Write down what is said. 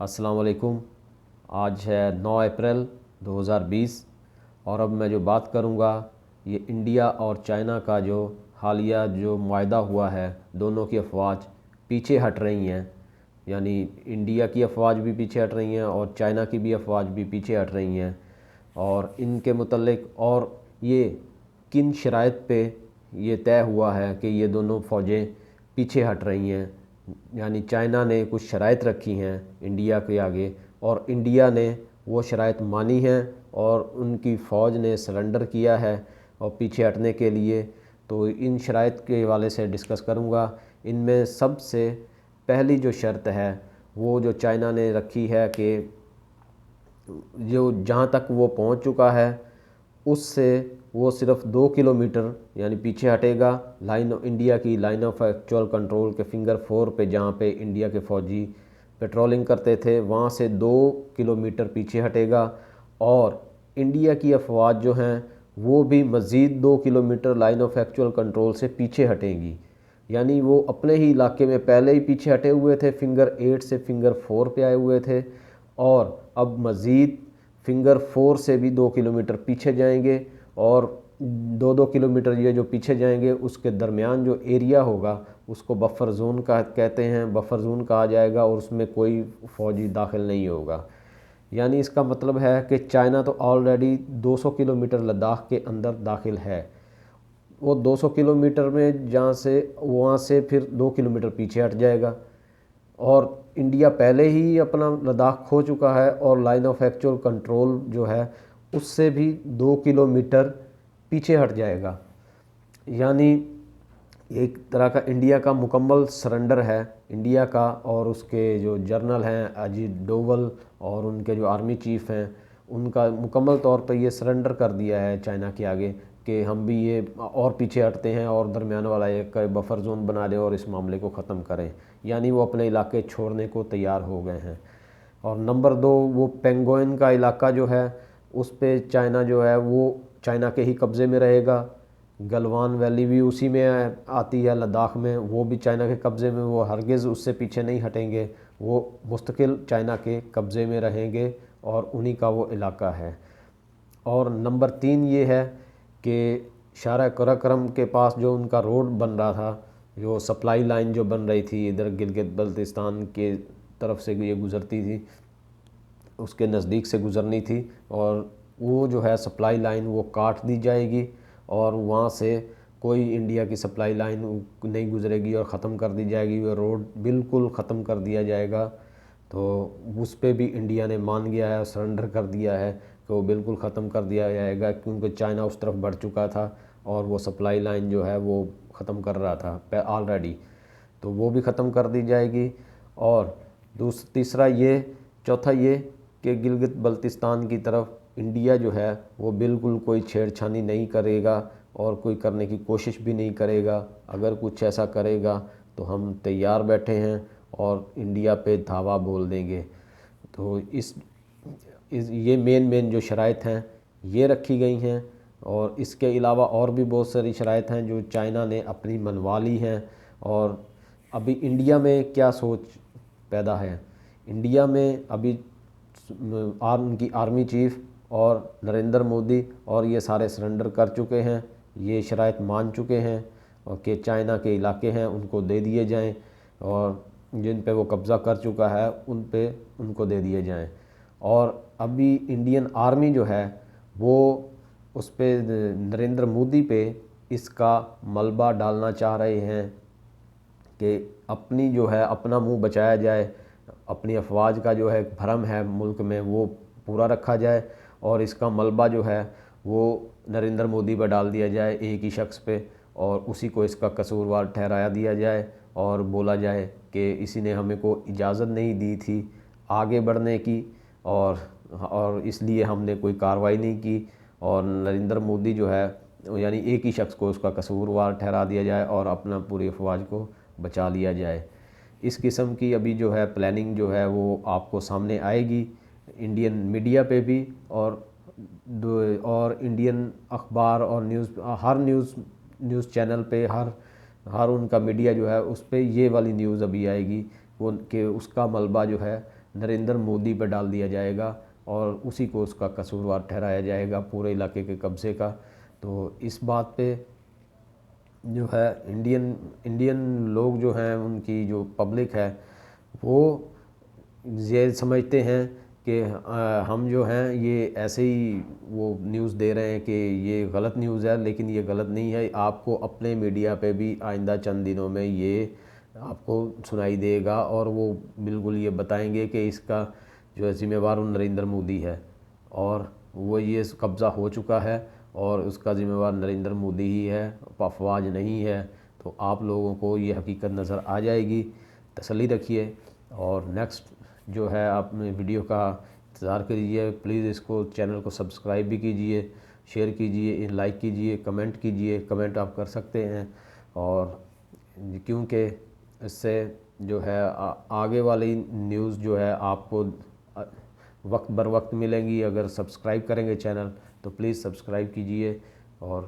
अस्सलाम वालेकुम। आज है 9 अप्रैल 2020 और अब मैं जो बात करूंगा ये इंडिया और चाइना का जो हालिया जो मुआहदा हुआ है। दोनों की अफवाज पीछे हट रही हैं, यानी इंडिया की अफवाज भी पीछे हट रही हैं और चाइना की भी अफवाज भी पीछे हट रही हैं। और इनके मुतल्लिक और ये किन शराइत पे ये तय हुआ है कि ये दोनों फ़ौजें पीछे हट रही हैं। यानी चाइना ने कुछ शराइत रखी हैं इंडिया के आगे और इंडिया ने वो शराइत मानी हैं और उनकी फ़ौज ने सरेंडर किया है और पीछे हटने के लिए। तो इन शराइत के हवाले से डिस्कस करूँगा। इनमें सबसे पहली जो शर्त है वो जो चाइना ने रखी है कि जो जहाँ तक वो पहुँच चुका है उससे वो सिर्फ 2 किलोमीटर यानी पीछे हटेगा। लाइन इंडिया की लाइन ऑफ एक्चुअल कंट्रोल के फिंगर 4 पे जहाँ पे इंडिया के फ़ौजी पेट्रोलिंग करते थे वहाँ से 2 किलोमीटर पीछे हटेगा। और इंडिया की अफवाज जो हैं वो भी मज़ीद 2 kilometre line of actual control से पीछे हटेंगी। यानी वो अपने ही इलाके में पहले ही पीछे हटे हुए थे, फिंगर 8 से फिंगर 4 पे आए हुए थे और अब मज़ीद फिंगर 4 से भी 2 किलोमीटर पीछे जाएंगे। और 2-2 किलोमीटर ये जो पीछे जाएंगे उसके दरमियान जो एरिया होगा उसको बफर जोन का कहते हैं, बफर जोन कहा जाएगा और उसमें कोई फ़ौजी दाखिल नहीं होगा। यानी इसका मतलब है कि चाइना तो ऑलरेडी 200 किलोमीटर लद्दाख के अंदर दाखिल है। वो 200 किलोमीटर में जहाँ से वहाँ से फिर 2 किलोमीटर पीछे हट जाएगा और इंडिया पहले ही अपना लद्दाख खो चुका है और लाइन ऑफ एक्चुअल कंट्रोल जो है उससे भी 2 किलोमीटर पीछे हट जाएगा। यानी एक तरह का इंडिया का मुकम्मल सरेंडर है इंडिया का। और उसके जो जनरल हैं अजीत डोवल और उनके जो आर्मी चीफ़ हैं उनका मुकम्मल तौर पर ये सरेंडर कर दिया है चाइना के आगे कि हम भी ये और पीछे हटते हैं और दरमियान वाला एक बफर जोन बना दें और इस मामले को ख़त्म करें। यानी वो अपने इलाके छोड़ने को तैयार हो गए हैं। और नंबर 2 वो पेंगोइन का इलाका जो है उस पे चाइना जो है वो चाइना के ही कब्ज़े में रहेगा। गलवान वैली भी उसी में आती है लद्दाख में, वो भी चाइना के कब्ज़े में, वो हरगिज़ उससे पीछे नहीं हटेंगे, वो मुस्तकिल चाइना के कब्ज़े में रहेंगे और उन्हीं का वो इलाका है। और नंबर 3 ये है कि शारा कराक्रम के पास जो उनका रोड बन रहा था, जो सप्लाई लाइन जो बन रही थी इधर गिलगित बल्तिस्तान के तरफ से ये गुज़रती थी, उसके नज़दीक से गुज़रनी थी और वो जो है सप्लाई लाइन वो काट दी जाएगी और वहाँ से कोई इंडिया की सप्लाई लाइन नहीं गुज़रेगी और ख़त्म कर दी जाएगी। वो रोड बिल्कुल ख़त्म कर दिया जाएगा। तो उस पे भी इंडिया ने मान गया है, सरेंडर कर दिया है कि वो बिल्कुल ख़त्म कर दिया जाएगा क्योंकि चाइना उस तरफ बढ़ चुका था और वो सप्लाई लाइन जो है वो ख़त्म कर रहा था ऑलरेडी, तो वो भी ख़त्म कर दी जाएगी। और तीसरा ये, चौथा ये कि गिलगित बल्तिस्तान की तरफ इंडिया जो है वो बिल्कुल कोई छेड़छानी नहीं करेगा और कोई करने की कोशिश भी नहीं करेगा। अगर कुछ ऐसा करेगा तो हम तैयार बैठे हैं और इंडिया पे धावा बोल देंगे। तो इस ये मेन जो शराइत हैं ये रखी गई हैं और इसके अलावा और भी बहुत सारी शराइत हैं जो चाइना ने अपनी मनवा ली हैं। और अभी इंडिया में क्या सोच पैदा है, इंडिया में अभी उनकी आर्मी चीफ़ और नरेंद्र मोदी और ये सारे सरेंडर कर चुके हैं, ये शराइत मान चुके हैं और कि चाइना के इलाके हैं उनको दे दिए जाएं और जिन पे वो कब्ज़ा कर चुका है उन पे उनको दे दिए जाएं। और अभी इंडियन आर्मी जो है वो उस पे नरेंद्र मोदी पे इसका मलबा डालना चाह रहे हैं कि अपनी जो है अपना मुंह बचाया जाए, अपनी अफवाज का जो है भरम है मुल्क में वो पूरा रखा जाए और इसका मलबा जो है वो नरेंद्र मोदी पर डाल दिया जाए, एक ही शख्स पे, और उसी को इसका कसूरवार ठहराया दिया जाए और बोला जाए कि इसी ने हमें को इजाज़त नहीं दी थी आगे बढ़ने की और इसलिए हमने कोई कार्रवाई नहीं की और नरेंद्र मोदी जो है यानी एक ही शख्स को उसका कसूरवार ठहरा दिया जाए और अपना पूरी अफवाज को बचा लिया जाए। इस किस्म की अभी जो है प्लानिंग जो है वो आपको सामने आएगी इंडियन मीडिया पे भी और इंडियन अखबार और हर न्यूज़ चैनल पे हर उनका मीडिया जो है उस पे ये वाली न्यूज़ अभी आएगी वो कि उसका मलबा जो है नरेंद्र मोदी पर डाल दिया जाएगा और उसी को उसका कसूरवार ठहराया जाएगा पूरे इलाके के कब्ज़े का। तो इस बात पे जो है इंडियन लोग जो हैं, उनकी जो पब्लिक है वो ये समझते हैं कि हम जो हैं ये ऐसे ही वो न्यूज़ दे रहे हैं कि ये गलत न्यूज़ है, लेकिन ये गलत नहीं है। आपको अपने मीडिया पे भी आइंदा चंद दिनों में ये आपको सुनाई देगा और वो बिल्कुल ये बताएंगे कि इसका जो है ज़िम्मेवार नरेंद्र मोदी है और वो ये कब्ज़ा हो चुका है और उसका ज़िम्मेवार नरेंद्र मोदी ही है, अफवाज नहीं है। तो आप लोगों को ये हकीकत नज़र आ जाएगी, तसल्ली रखिए। और नेक्स्ट जो है आप वीडियो का इंतज़ार करिए। प्लीज़ इसको चैनल को सब्सक्राइब भी कीजिए, शेयर कीजिए, लाइक कीजिए, कमेंट कीजिए। कमेंट आप कर सकते हैं और क्योंकि इससे जो है आगे वाली न्यूज़ जो है आपको वक्त बर वक्त मिलेंगी। अगर सब्सक्राइब करेंगे चैनल तो प्लीज़ सब्सक्राइब कीजिए और